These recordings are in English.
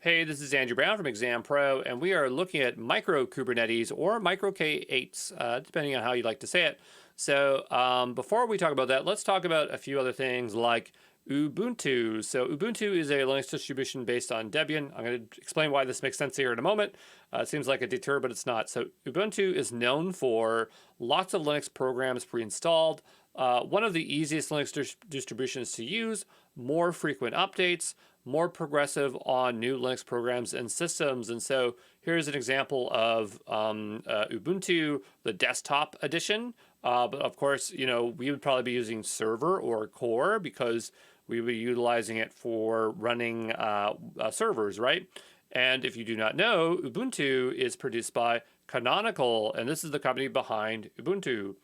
Hey, this is Andrew Brown from Exam Pro, and we are looking at MicroKubernetes or MicroK8s, depending on how you'd like to say it. So before we talk about that, let's talk about a few other things like Ubuntu. So Ubuntu is a Linux distribution based on Debian. I'm going to explain why this makes sense here in a moment. It seems like a detour, but it's not. So Ubuntu is known for lots of Linux programs pre-installed. One of the easiest Linux distributions to use, more frequent updates, more progressive on new Linux programs and systems. And so here's an example of Ubuntu, the desktop edition. But of course, we would probably be using server or core because we would be utilizing it for running servers, right? And if you do not know, Ubuntu is produced by Canonical, and this is the company behind Ubuntu.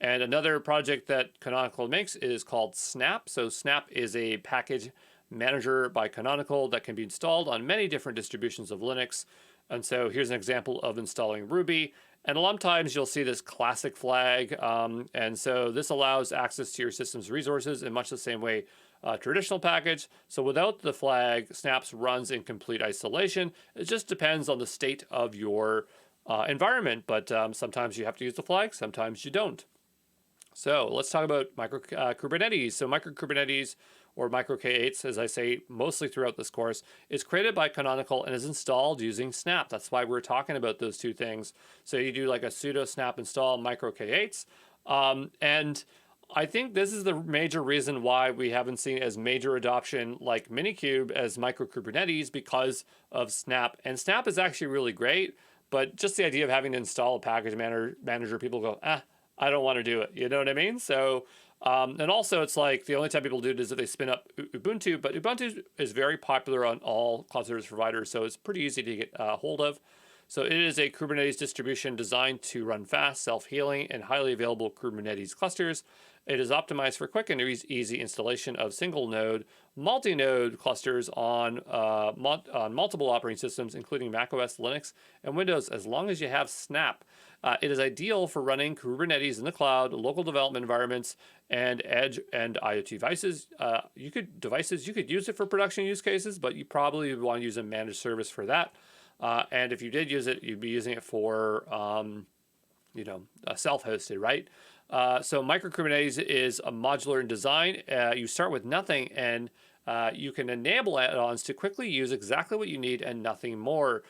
And another project that Canonical makes is called Snap. So Snap is a package manager by Canonical that can be installed on many different distributions of Linux. And so here's an example of installing Ruby. And a lot of times you'll see this classic flag. And so this allows access to your system's resources in much the same way a traditional package. So without the flag, Snaps runs in complete isolation. It just depends on the state of your environment. But sometimes you have to use the flag, sometimes you don't. So let's talk about Kubernetes. So MicroKubernetes, or MicroK8s, as I say mostly throughout this course, is created by Canonical and is installed using Snap. That's why we're talking about those two things. So you do like a sudo snap install MicroK8s. And I think this is the major reason why we haven't seen as major adoption like Minikube as MicroKubernetes, because of Snap. And Snap is actually really great, but just the idea of having to install a package manager, people go, I don't want to do it. You know what I mean? So, and also it's like the only time people do it is if they spin up Ubuntu, but Ubuntu is very popular on all cloud service providers, so it's pretty easy to get a hold of. So it is a Kubernetes distribution designed to run fast, self-healing, and highly available Kubernetes clusters. It is optimized for quick and easy installation of single-node, multi-node clusters on multiple operating systems, including macOS, Linux, and Windows, as long as you have Snap. It is ideal for running Kubernetes in the cloud, local development environments, and edge and IoT devices. You could use it for production use cases, but you probably would want to use a managed service for that. And if you did use it, you'd be using it for, self-hosted, right? So MicroKubernetes is a modular in design. You start with nothing, and you can enable add-ons to quickly use exactly what you need and nothing more.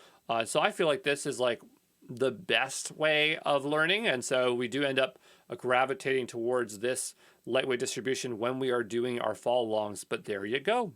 So I feel like this is like the best way of learning, and so we do end up gravitating towards this lightweight distribution when we are doing our follow-alongs. But there you go.